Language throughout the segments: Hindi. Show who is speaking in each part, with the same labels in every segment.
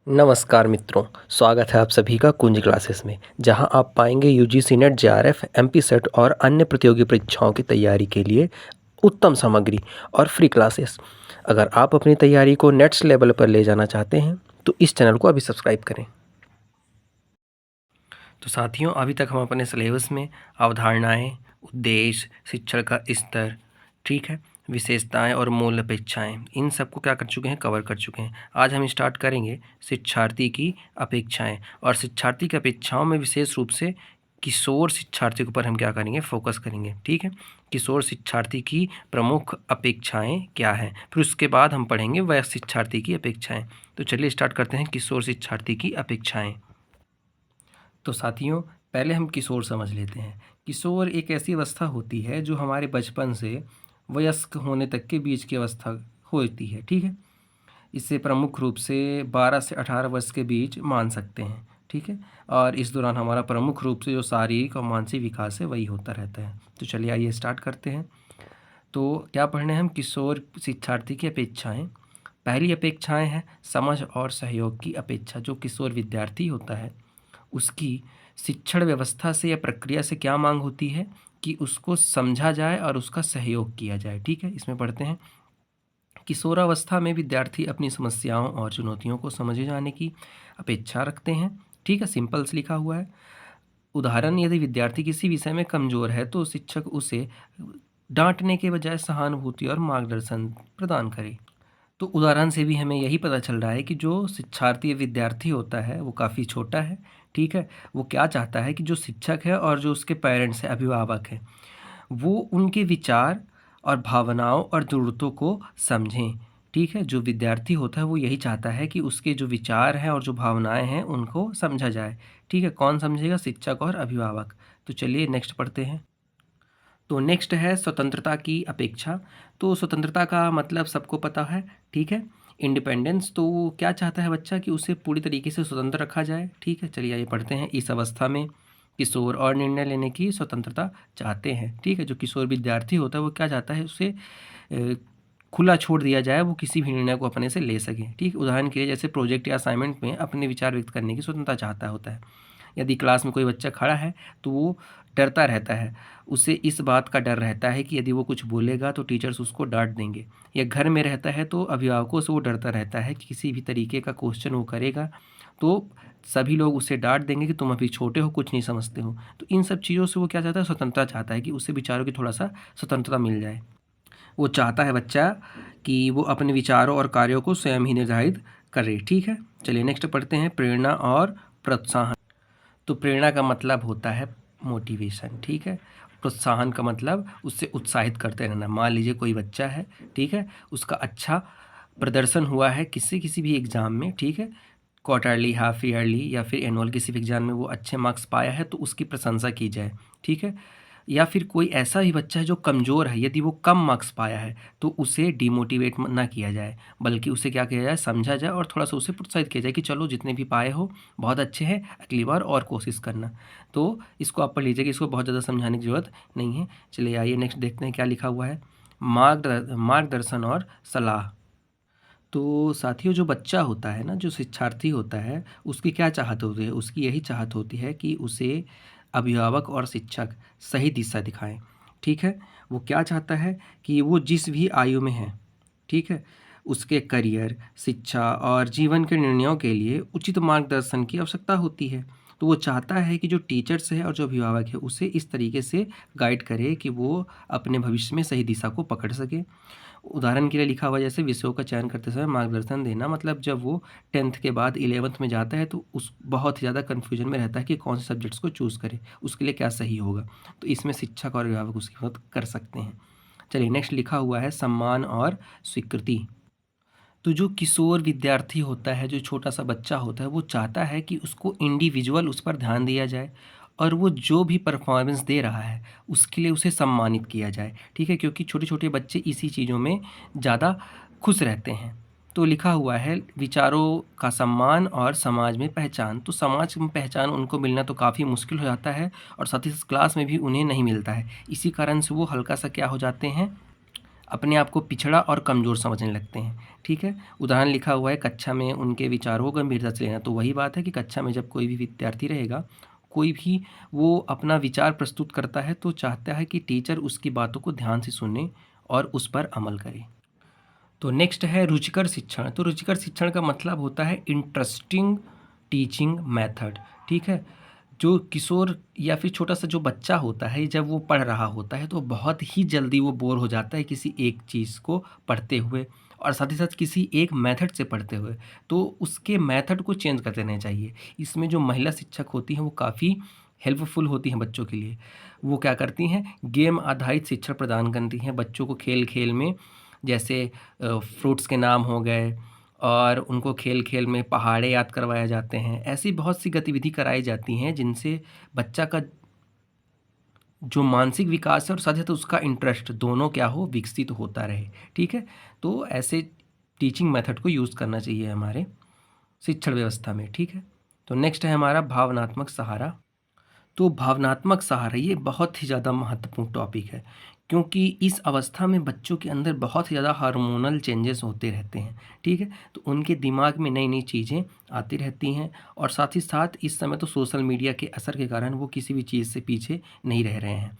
Speaker 1: नमस्कार मित्रों, स्वागत है आप सभी का कुंज क्लासेस में, जहां आप पाएंगे UGC net, JRF, MP set और अन्य प्रतियोगी परीक्षाओं की तैयारी के लिए उत्तम सामग्री और फ्री क्लासेस। अगर आप अपनी तैयारी को नेक्स्ट लेवल पर ले जाना चाहते हैं तो इस चैनल को अभी सब्सक्राइब करें। तो साथियों, अभी तक हम अपने सिलेबस में अवधारणाएं, उद्देश्य, शिक्षण का स्तर, ठीक है, विशेषताएं और मूल अपेक्षाएं, इन सबको क्या कर चुके हैं, कवर कर चुके हैं। आज हम स्टार्ट करेंगे शिक्षार्थी की अपेक्षाएं, और शिक्षार्थी की अपेक्षाओं में विशेष रूप से किशोर शिक्षार्थी के ऊपर हम क्या करेंगे, फोकस करेंगे। ठीक है, किशोर शिक्षार्थी की प्रमुख अपेक्षाएं क्या हैं, फिर उसके बाद हम पढ़ेंगे वयस्क शिक्षार्थी की अपेक्षाएं। तो चलिए स्टार्ट करते हैं किशोर शिक्षार्थी की अपेक्षाएं। तो साथियों, पहले हम किशोर समझ लेते हैं। किशोर एक ऐसी अवस्था होती है जो हमारे बचपन से वयस्क होने तक के बीच की अवस्था होती है। ठीक है, इसे प्रमुख रूप से 12 से 18 वर्ष के बीच मान सकते हैं। ठीक है, और इस दौरान हमारा प्रमुख रूप से जो शारीरिक और मानसिक विकास है वही होता रहता है। तो चलिए आइए स्टार्ट करते हैं। तो क्या पढ़ने हैं हम, किशोर शिक्षार्थी की अपेक्षाएं। पहली अपेक्षाएं हैं समझ और सहयोग की अपेक्षा। जो किशोर विद्यार्थी होता है उसकी शिक्षण व्यवस्था से या प्रक्रिया से क्या मांग होती है कि उसको समझा जाए और उसका सहयोग किया जाए। ठीक है, इसमें पढ़ते हैं, किशोरावस्था में विद्यार्थी अपनी समस्याओं और चुनौतियों को समझे जाने की अपेक्षा रखते हैं। ठीक है, सिंपल से लिखा हुआ है। उदाहरण, यदि विद्यार्थी किसी विषय में कमज़ोर है तो शिक्षक उसे डांटने के बजाय सहानुभूति और मार्गदर्शन प्रदान करे। तो उदाहरण से भी हमें यही पता चल रहा है कि जो शिक्षार्थी विद्यार्थी होता है वो काफ़ी छोटा है। ठीक है, वो क्या चाहता है कि जो शिक्षक है और जो उसके पेरेंट्स हैं, अभिभावक हैं, वो उनके विचार और भावनाओं और ज़रूरतों को समझें। ठीक है, जो विद्यार्थी होता है वो यही चाहता है कि उसके जो विचार हैं और जो भावनाएं हैं उनको समझा जाए। ठीक है, कौन समझेगा, शिक्षक और अभिभावक। तो चलिए नेक्स्ट पढ़ते हैं। तो नेक्स्ट है स्वतंत्रता की अपेक्षा। तो स्वतंत्रता का मतलब सबको पता है। ठीक है, इंडिपेंडेंस। तो क्या चाहता है बच्चा कि उसे पूरी तरीके से स्वतंत्र रखा जाए। ठीक है, चलिए आइए पढ़ते हैं। इस अवस्था में किशोर और निर्णय लेने की स्वतंत्रता चाहते हैं। ठीक है, जो किशोर विद्यार्थी होता है वो क्या चाहता है, उसे खुला छोड़ दिया जाए, वो किसी भी निर्णय को अपने से ले सके। ठीक, उदाहरण के लिए जैसे प्रोजेक्ट या असाइनमेंट में अपने विचार व्यक्त करने की स्वतंत्रता चाहता होता है। यदि क्लास में कोई बच्चा खड़ा है तो वो डरता रहता है, उसे इस बात का डर रहता है कि यदि वो कुछ बोलेगा तो टीचर्स उसको डांट देंगे। या घर में रहता है तो अभिभावकों से वो डरता रहता है कि किसी भी तरीके का क्वेश्चन वो करेगा तो सभी लोग उसे डांट देंगे कि तुम अभी छोटे हो, कुछ नहीं समझते हो। तो इन सब चीज़ों से वो क्या चाहता है, स्वतंत्रता चाहता है कि उसे विचारों की थोड़ा सा स्वतंत्रता मिल जाए। वो चाहता है बच्चा कि वो अपने विचारों और कार्यों को स्वयं ही निर्धारित करे। ठीक है, चलिए नेक्स्ट पढ़ते हैं, प्रेरणा और प्रोत्साहन। तो प्रेरणा का मतलब होता है मोटिवेशन। ठीक है, प्रोत्साहन का मतलब उससे उत्साहित करते रहना। मान लीजिए कोई बच्चा है, ठीक है, उसका अच्छा प्रदर्शन हुआ है किसी भी एग्ज़ाम में। ठीक है, क्वार्टरली, हाफ ईयरली या फिर एनुअल किसी भी एग्ज़ाम में वो अच्छे मार्क्स पाया है तो उसकी प्रशंसा की जाए। ठीक है, या फिर कोई ऐसा ही बच्चा है जो कमज़ोर है, यदि वो कम मार्क्स पाया है तो उसे डिमोटिवेट ना किया जाए, बल्कि उसे क्या किया जाए, समझा जाए और थोड़ा सा उसे प्रोत्साहित किया जाए कि चलो जितने भी पाए हो बहुत अच्छे हैं, अगली बार और कोशिश करना। तो इसको आप पढ़ लीजिए कि इसको बहुत ज़्यादा समझाने की ज़रूरत नहीं है। चलिए आइए नेक्स्ट देखते हैं क्या लिखा हुआ है, मार्गदर्शन और सलाह। तो साथियों, जो बच्चा होता है ना, जो शिक्षार्थी होता है, उसकी क्या चाहत होती है, उसकी यही चाहत होती है कि उसे अभिभावक और शिक्षक सही दिशा दिखाएं। ठीक है, वो क्या चाहता है कि वो जिस भी आयु में है, ठीक है, उसके करियर, शिक्षा और जीवन के निर्णयों के लिए उचित मार्गदर्शन की आवश्यकता होती है। तो वो चाहता है कि जो टीचर्स है और जो अभिभावक है उसे इस तरीके से गाइड करे कि वो अपने भविष्य में सही दिशा को पकड़ सके। उदाहरण के लिए लिखा हुआ जैसे विषयों का चयन करते समय मार्गदर्शन देना, मतलब जब वो 10th के बाद 11th में जाता है तो उस बहुत ही ज़्यादा कन्फ्यूजन में रहता है कि कौन से सब्जेक्ट्स को चूज़ करे, उसके लिए क्या सही होगा। तो इसमें शिक्षक और अभिभावक उसकी मदद कर सकते हैं। चलिए नेक्स्ट लिखा हुआ है सम्मान और स्वीकृति। तो जो किशोर विद्यार्थी होता है, जो छोटा सा बच्चा होता है, वो चाहता है कि उसको इंडिविजुअल उस पर ध्यान दिया जाए और वो जो भी परफॉर्मेंस दे रहा है उसके लिए उसे सम्मानित किया जाए। ठीक है, क्योंकि छोटे छोटे बच्चे इसी चीज़ों में ज़्यादा खुश रहते हैं। तो लिखा हुआ है विचारों का सम्मान और समाज में पहचान। तो समाज में पहचान उनको मिलना तो काफ़ी मुश्किल हो जाता है और साथ ही क्लास में भी उन्हें नहीं मिलता है। इसी कारण से वो हल्का सा क्या हो जाते हैं, अपने आप को पिछड़ा और कमज़ोर समझने लगते हैं। ठीक है, उदाहरण लिखा हुआ है, कक्षा में उनके विचारों को गंभीरता से लेना। तो वही बात है कि कक्षा में जब कोई भी विद्यार्थी रहेगा, कोई भी वो अपना विचार प्रस्तुत करता है तो चाहता है कि टीचर उसकी बातों को ध्यान से सुने और उस पर अमल करे। तो नेक्स्ट है रुचिकर शिक्षण। तो रुचिकर शिक्षण का मतलब होता है इंटरेस्टिंग टीचिंग मेथड। ठीक है, जो किशोर या फिर छोटा सा जो बच्चा होता है, जब वो पढ़ रहा होता है तो बहुत ही जल्दी वो बोर हो जाता है किसी एक चीज़ को पढ़ते हुए और साथ ही साथ किसी एक मेथड से पढ़ते हुए। तो उसके मेथड को चेंज करते रहना चाहिए। इसमें जो महिला शिक्षक होती हैं वो काफ़ी हेल्पफुल होती हैं बच्चों के लिए। वो क्या करती हैं, गेम आधारित शिक्षण प्रदान करती हैं बच्चों को। खेल खेल में जैसे फ्रूट्स के नाम हो गए और उनको खेल खेल में पहाड़े याद करवाए जाते हैं। ऐसी बहुत सी गतिविधि कराई जाती हैं जिनसे बच्चा का जो मानसिक विकास है और साथ ही साथ उसका इंटरेस्ट दोनों क्या हो, विकसित होता रहे। ठीक है, तो ऐसे टीचिंग मेथड को यूज़ करना चाहिए हमारे शिक्षण व्यवस्था में। ठीक है, तो नेक्स्ट है हमारा भावनात्मक सहारा। तो भावनात्मक सहारा ये बहुत ही ज़्यादा महत्वपूर्ण टॉपिक है, क्योंकि इस अवस्था में बच्चों के अंदर बहुत ही ज़्यादा हार्मोनल चेंजेस होते रहते हैं। ठीक है, तो उनके दिमाग में नई नई चीज़ें आती रहती हैं और साथ ही साथ इस समय तो सोशल मीडिया के असर के कारण वो किसी भी चीज़ से पीछे नहीं रह रहे हैं।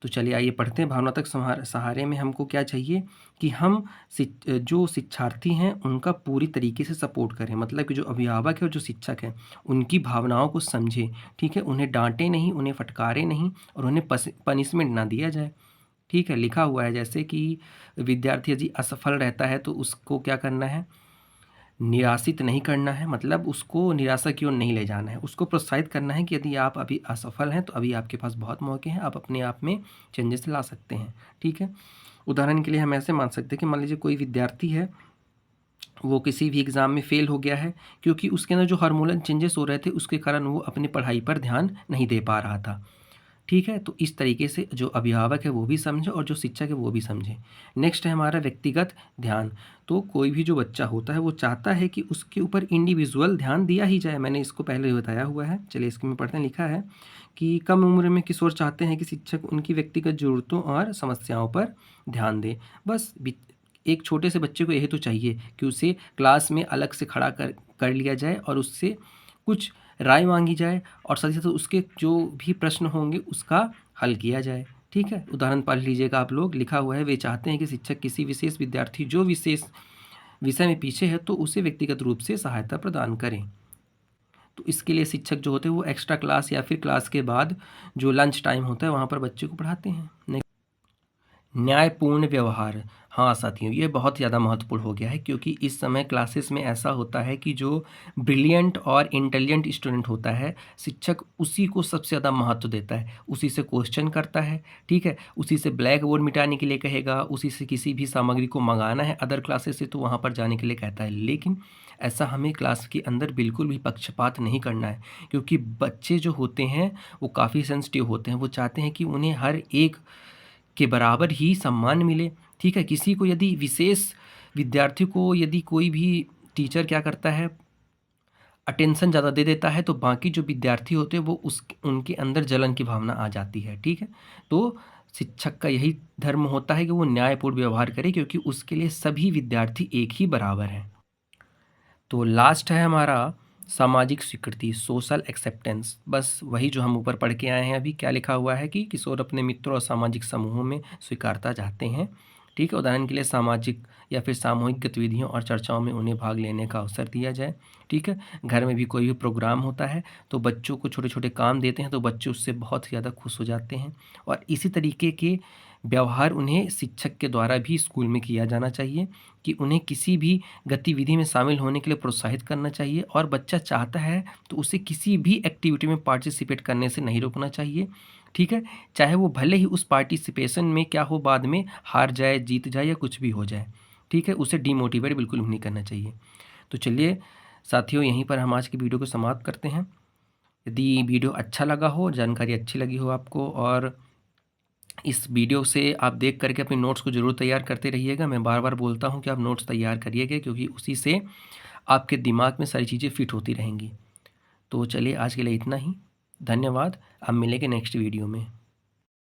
Speaker 1: तो चलिए आइए पढ़ते हैं। भावनात्मक सहारे में हमको क्या चाहिए कि हम जो शिक्षार्थी हैं उनका पूरी तरीके से सपोर्ट करें। मतलब कि जो अभिभावक है और जो शिक्षक है उनकी भावनाओं को समझें। ठीक है, उन्हें डांटे नहीं, उन्हें फटकारे नहीं और उन्हें पनिशमेंट ना दिया जाए। ठीक है, लिखा हुआ है जैसे कि विद्यार्थी यदि असफल रहता है तो उसको क्या करना है, निराशित नहीं करना है, मतलब उसको निराशा की ओर नहीं ले जाना है। उसको प्रोत्साहित करना है कि यदि आप अभी असफल हैं तो अभी आपके पास बहुत मौके हैं, आप अपने आप में चेंजेस ला सकते हैं। ठीक है, उदाहरण के लिए हम ऐसे मान सकते हैं कि मान लीजिए कोई विद्यार्थी है, वो किसी भी एग्ज़ाम में फ़ेल हो गया है क्योंकि उसके अंदर जो हार्मोनल चेंजेस हो रहे थे उसके कारण वो अपनी पढ़ाई पर ध्यान नहीं दे पा रहा था। ठीक है, तो इस तरीके से जो अभिभावक है वो भी समझे और जो शिक्षक है वो भी समझे। नेक्स्ट है हमारा व्यक्तिगत ध्यान। तो कोई भी जो बच्चा होता है वो चाहता है कि उसके ऊपर इंडिविजुअल ध्यान दिया ही जाए। मैंने इसको पहले ही बताया हुआ है। चलिए इसके में पढ़ते हैं। लिखा है कि कम उम्र में किशोर चाहते हैं कि शिक्षक उनकी व्यक्तिगत ज़रूरतों और समस्याओं पर ध्यान दें। बस एक छोटे से बच्चे को यही तो चाहिए कि उसे क्लास में अलग से खड़ा कर लिया जाए और उससे कुछ राय मांगी जाए और साथ ही साथ उसके जो भी प्रश्न होंगे उसका हल किया जाए। ठीक है, उदाहरण पढ़ लीजिएगा आप लोग। लिखा हुआ है, वे चाहते हैं कि शिक्षक किसी विशेष विद्यार्थी जो विशेष विषय में पीछे है तो उसे व्यक्तिगत रूप से सहायता प्रदान करें। तो इसके लिए शिक्षक जो होते हैं वो एक्स्ट्रा क्लास या फिर क्लास के बाद जो लंच टाइम होता है वहाँ पर बच्चे को पढ़ाते हैं। न्यायपूर्ण व्यवहार। हाँ साथियों, ये बहुत ज़्यादा महत्वपूर्ण हो गया है क्योंकि इस समय क्लासेस में ऐसा होता है कि जो ब्रिलियंट और इंटेलिजेंट स्टूडेंट होता है, शिक्षक उसी को सबसे ज़्यादा महत्व देता है, उसी से क्वेश्चन करता है। ठीक है, उसी से ब्लैक बोर्ड मिटाने के लिए कहेगा, उसी से किसी भी सामग्री को मंगाना है अदर क्लासेस से तो वहाँ पर जाने के लिए कहता है। लेकिन ऐसा हमें क्लास के अंदर बिल्कुल भी पक्षपात नहीं करना है, क्योंकि बच्चे जो होते हैं वो काफ़ी सेंसिटिव होते हैं। वो चाहते हैं कि उन्हें हर एक के बराबर ही सम्मान मिले। ठीक है, किसी को यदि विशेष विद्यार्थी को यदि कोई भी टीचर क्या करता है, अटेंशन ज़्यादा दे देता है तो बाकी जो विद्यार्थी होते हैं वो उनके अंदर जलन की भावना आ जाती है। ठीक है, तो शिक्षक का यही धर्म होता है कि वो न्यायपूर्ण व्यवहार करे क्योंकि उसके लिए सभी विद्यार्थी एक ही बराबर हैं। तो लास्ट है हमारा सामाजिक स्वीकृति, सोशल एक्सेप्टेंस। बस वही जो हम ऊपर पढ़ के आए हैं अभी। क्या लिखा हुआ है कि किशोर अपने मित्रों और सामाजिक समूहों में स्वीकारता चाहते हैं। ठीक है, उदाहरण के लिए सामाजिक या फिर सामूहिक गतिविधियों और चर्चाओं में उन्हें भाग लेने का अवसर दिया जाए। ठीक है, घर में भी कोई भी प्रोग्राम होता है तो बच्चों को छोटे छोटे काम देते हैं तो बच्चे उससे बहुत ज़्यादा खुश हो जाते हैं और इसी तरीके के व्यवहार उन्हें शिक्षक के द्वारा भी स्कूल में किया जाना चाहिए कि उन्हें किसी भी गतिविधि में शामिल होने के लिए प्रोत्साहित करना चाहिए और बच्चा चाहता है तो उसे किसी भी एक्टिविटी में पार्टिसिपेट करने से नहीं रोकना चाहिए। ठीक है, चाहे वो भले ही उस पार्टिसिपेशन में क्या हो, बाद में हार जाए, जीत जाए या कुछ भी हो जाए। ठीक है, उसे डीमोटिवेट बिल्कुल भी नहीं करना चाहिए। तो चलिए साथियों, यहीं पर हम आज की वीडियो को समाप्त करते हैं। यदि वीडियो अच्छा लगा हो, जानकारी अच्छी लगी हो आपको और इस वीडियो से आप देख करके अपने नोट्स को ज़रूर तैयार करते रहिएगा। मैं बार बार बोलता हूँ कि आप नोट्स तैयार करिएगा क्योंकि उसी से आपके दिमाग में सारी चीज़ें फिट होती रहेंगी। तो चलिए आज के लिए इतना ही। धन्यवाद। अब मिलेंगे नेक्स्ट वीडियो में।